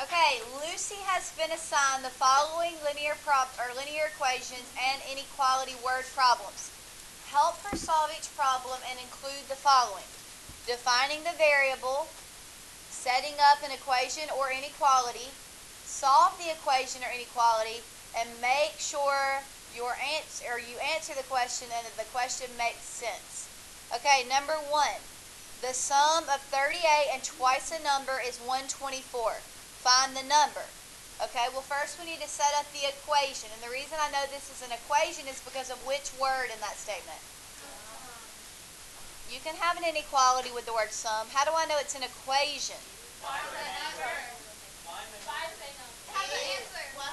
Okay, Lucy has been assigned the following linear equations and inequality word problems. Help her solve each problem and include the following: defining the variable, setting up an equation or inequality, solve the equation or inequality, and make sure you answer the question and that the question makes sense. Okay, number 1. The sum of 38 and twice a number is 124. Find the number. Okay, well first we need to set up the equation. And the reason I know this is an equation is because of which word in that statement? You can have an inequality with the word sum. How do I know it's an equation?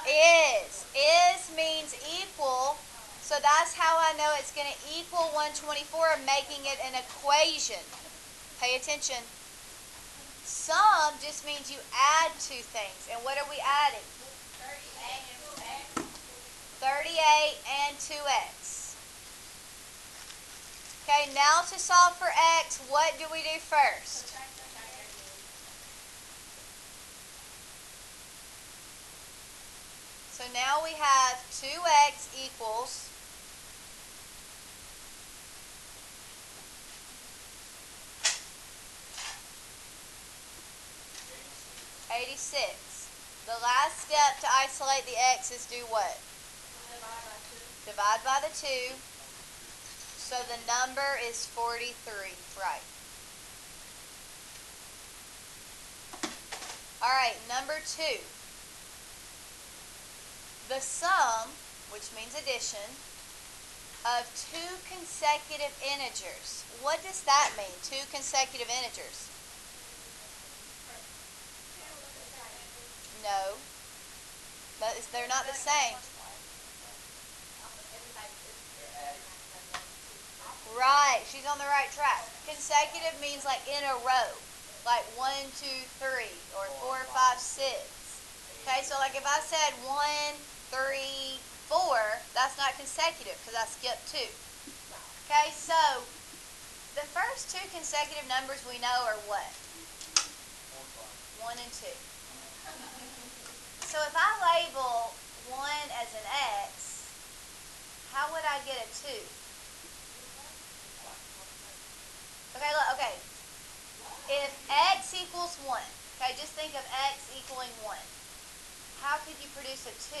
Is means equal. So that's how I know it's going to equal 124, making it an equation. Pay attention. Sum just means you add two things. And what are we adding? 38 and 2x. Okay, now to solve for x, what do we do first? So now we have 2x equals 86. The last step to isolate the x is do what? Divide by the 2. So the number is 43, right? Alright, number 2. The sum, which means addition, of two consecutive integers. What does that mean, two consecutive integers? No. They're not the same. Right, she's on the right track. Consecutive means like in a row. Like 1, 2, 3, or 4, 5, 6. Okay, so like if I said 1, 3, 4, that's not consecutive because I skipped 2. Okay, so the first two consecutive numbers we know are what? 1 and 2. So if I label 1 as an x, how would I get a 2? Okay, look, okay. If x equals 1, okay, just think of x equaling 1. How could you produce a 2?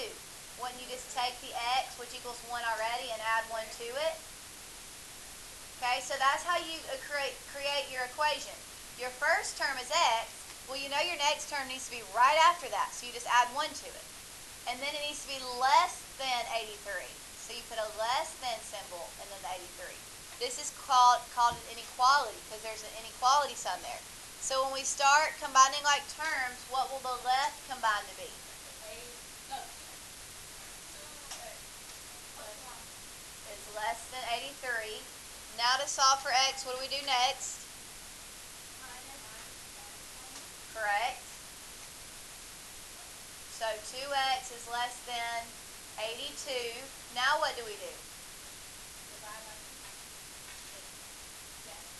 Wouldn't you just take the x, which equals 1 already, and add 1 to it? Okay, so that's how you create your equation. Your first term is x. Well, you know your next term needs to be right after that, so you just add 1 to it. And then it needs to be less than 83. So you put a less than symbol and then the 83. This is called an inequality because there's an inequality sign there. So when we start combining like terms, what will the left combine to be? Is less than 83. Now to solve for x, what do we do next? Correct. So 2x is less than 82. Now what do we do?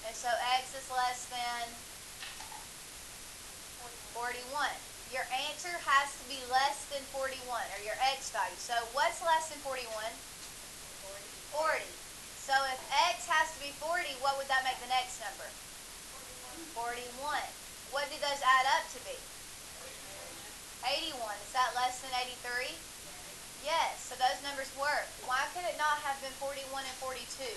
And so x is less than 41. Your answer has to be less than 41, or your x value. So what's less than 41? 40. So if x has to be 40, what would that make the next number? 41. What do those add up to be? 81. Is that less than 83? Yes, so those numbers work. Why could it not have been 41 and 42?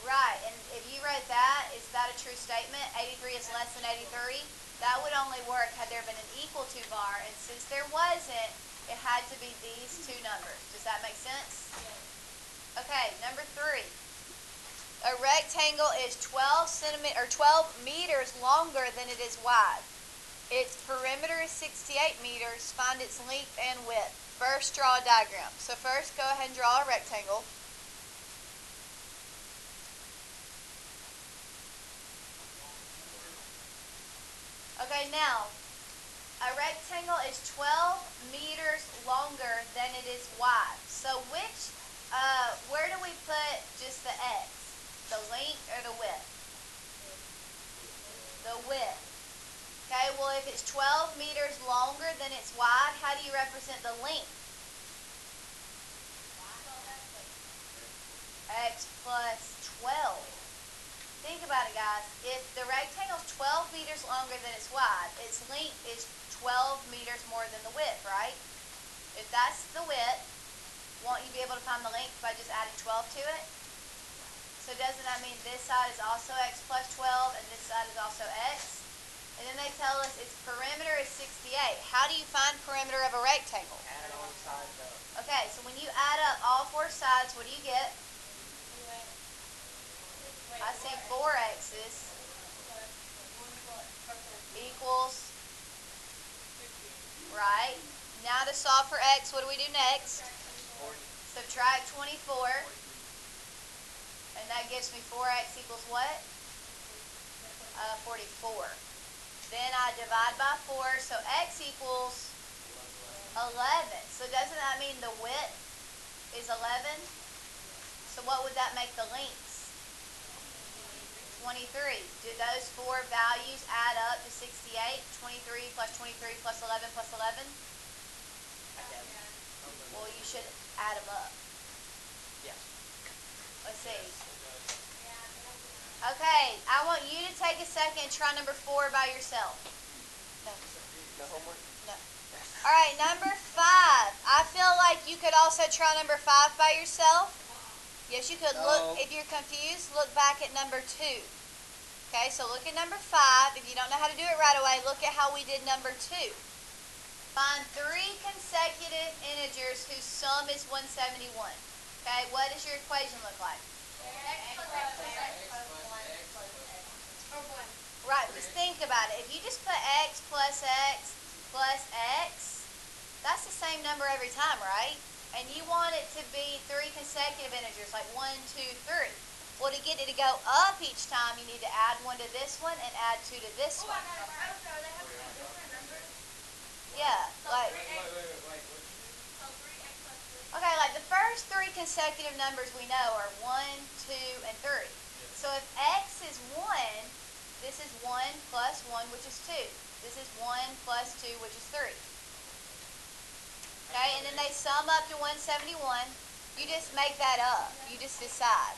Right, and if you wrote that, is that a true statement? 83 is less than 83? That would only work had there been an equal to bar, and since there wasn't, it had to be these two numbers. Does that make sense? Okay, number 3. A rectangle is 12 meters longer than it is wide. Its perimeter is 68 meters. Find its length and width. First, draw a diagram. So first, go ahead and draw a rectangle. Okay, now, a rectangle is 12 meters longer than it is wide. So where do we put just the x? The length or the width? The width. Okay, well if it's 12 meters longer than it's wide, how do you represent the length? X plus 12. Think about it, guys. If the rectangle is 12 meters longer than it's wide, its length is 12 meters more than the width, right? If that's the width, won't you be able to find the length by just adding 12 to it? So doesn't that mean this side is also x plus 12 and this side is also x? And then they tell us its perimeter is 68. How do you find perimeter of a rectangle? Add all the sides up. Okay, so when you add up all four sides, what do you get? I see 4x's equals, right? Now to solve for x, what do we do next? 40. Subtract 24. And that gives me 4x equals what? 44. Then I divide by 4, so x equals 11. So doesn't that mean the width is 11? So what would that make the lengths? 23. Do those four values add up to 68? 23 plus 23 plus 11 plus 11? Well, you should add them up. Yes. Let's see. Okay, I want you to take a second and try number 4 by yourself. No. No homework? No. All right, number 5. I feel like you could also try number 5 by yourself. Yes, you could. No. Look, if you're confused, look back at number 2. Okay, so look at number 5. If you don't know how to do it right away, look at how we did number 2. Find 3 consecutive integers whose sum is 171. Okay, what does your equation look like? Right, just think about it. If you just put x plus x plus x, that's the same number every time, right? And you want it to be 3 consecutive integers, like 1, 2, 3. Well, to get it to go up each time, you need to add 1 to this one and add 2 to this one. Yeah, like, okay, like the first 3 consecutive numbers we know are 1, 2, and 3. So if x is 1, this is 1 plus 1, which is 2. This is 1 plus 2, which is 3. Okay, and then they sum up to 171. You just make that up. You just decide.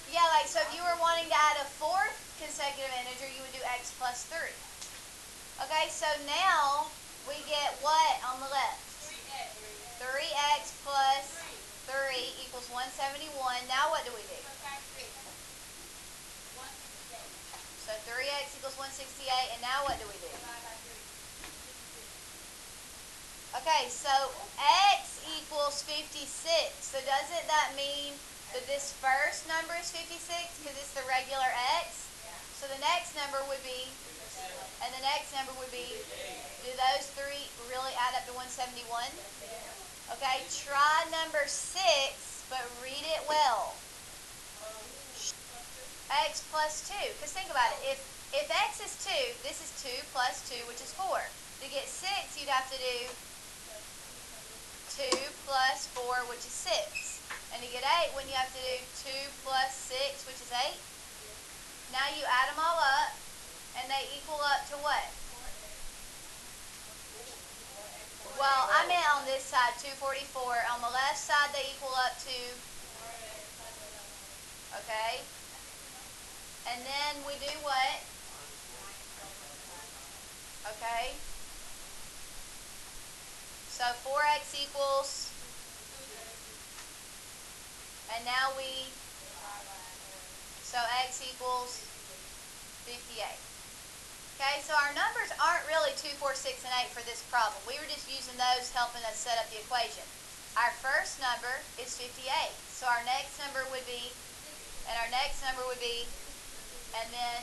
Yeah, like, so if you were wanting to add a 4th consecutive integer, you would do x plus 3. Okay, so now we get what on the left? 3x plus 3 equals 171. Now what do we do? So 3x equals 168, and now what do we do? Okay, so x equals 56. So doesn't that mean that this first number is 56 because it's the regular x? So the next number would be, and the next number would be, do those 3 really add up to 171? Okay, try number 6, but read it well. X plus 2, because think about it. If x is 2, this is 2 plus 2, which is 4. To get 6, you'd have to do 2 plus 4, which is 6. And to get 8, when you have to do 2 plus 6, which is 8. Now you add them all up, and they equal up to what? Well, I meant on this side, 244. On the left side, they equal up to, okay? And then we do what? Okay? So 4x equals, and now so x equals 58. Okay, so our numbers aren't really 2, 4, 6, and 8 for this problem. We were just using those helping us set up the equation. Our first number is 58. So our next number would be, and our next number would be, and then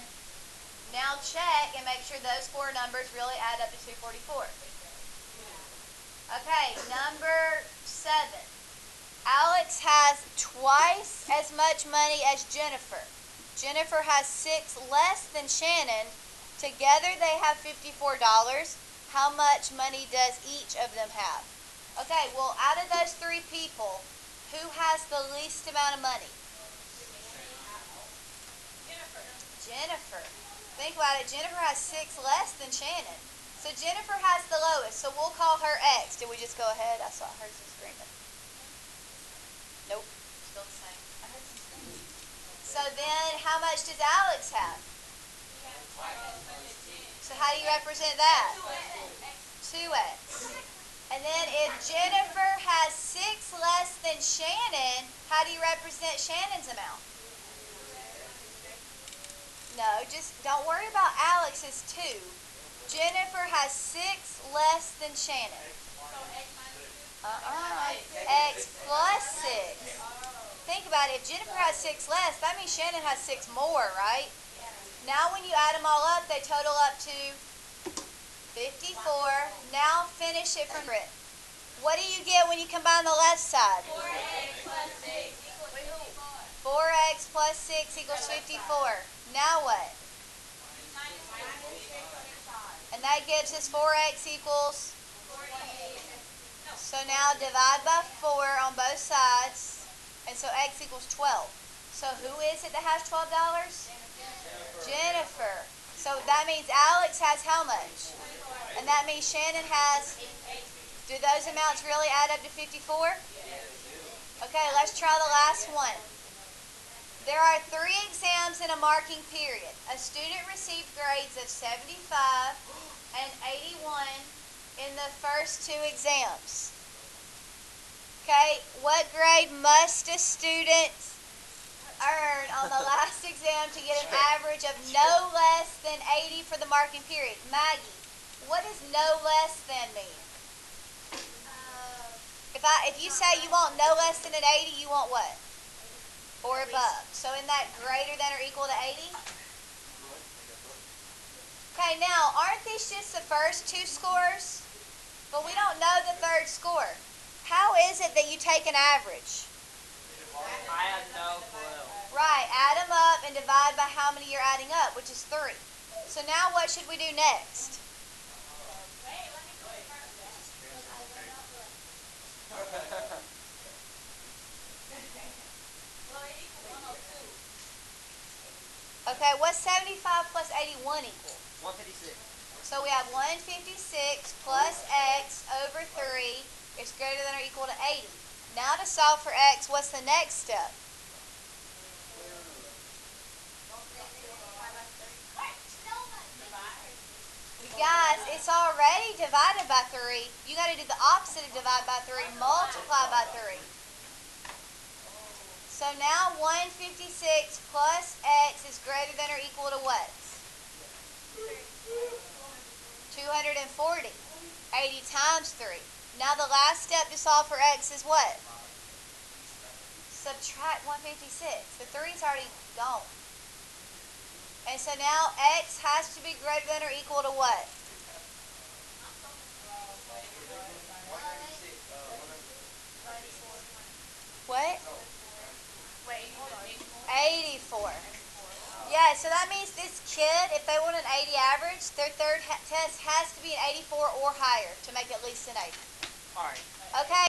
now check and make sure those 4 numbers really add up to 244. Okay, number 7. Alex has twice as much money as Jennifer. Jennifer has 6 less than Shannon. Together they have $54. How much money does each of them have? Okay, well, out of those 3 people, who has the least amount of money? Jennifer. Think about it. Jennifer has 6 less than Shannon. So Jennifer has the lowest. So we'll call her X. Did we just go ahead? I saw her screaming. Nope. Still the same. I heard some screaming. So then how much does Alex have? So how do you represent that? 2x. And then if Jennifer has 6 less than Shannon, how do you represent Shannon's amount? No, just don't worry about Alex's 2. Jennifer has 6 less than Shannon. X plus 6. Think about it. If Jennifer has 6 less, that means Shannon has 6 more, right? Now when you add them all up, they total up to 54. Now finish it from it. What do you get when you combine the left side? 4x plus 6 equals 54. 4x plus 6 equals 54. Now what? And that gives us 4x equals 48. So now divide by 4 on both sides. And so x equals 12. So who is it that has $12? Jennifer. So that means Alex has how much? And that means Shannon has, do those amounts really add up to 54? Okay, let's try the last one. There are 3 exams in a marking period. A student received grades of 75 and 81 in the first 2 exams. Okay, what grade must a student earn on the last exam to get an average of no less than 80 for the marking period? Maggie, what does no less than mean? If you say you want no less than an 80, you want what? Or above. So isn't that greater than or equal to 80? Okay, now, aren't these just the first 2 scores? But we don't know the third score. How is it that you take an average? I have no clue. Right, add them up and divide by how many you're adding up, which is 3. So now what should we do next? 102. Okay, what's 75 plus 81 equal? 156. So we have 156 plus x over 3 is greater than or equal to 80. Now to solve for x, what's the next step? You guys, it's already divided by 3. You got to do the opposite of divide by 3, multiply by 3. So now 156 plus x is greater than or equal to what? 240. 80 times 3. Now the last step to solve for x is what? Subtract 156. The 3's already gone. And so now x has to be greater than or equal to what? What? 84. Yeah, so that means this kid, if they want an 80 average, their third test has to be an 84 or higher to make at least an 80. All right. Okay.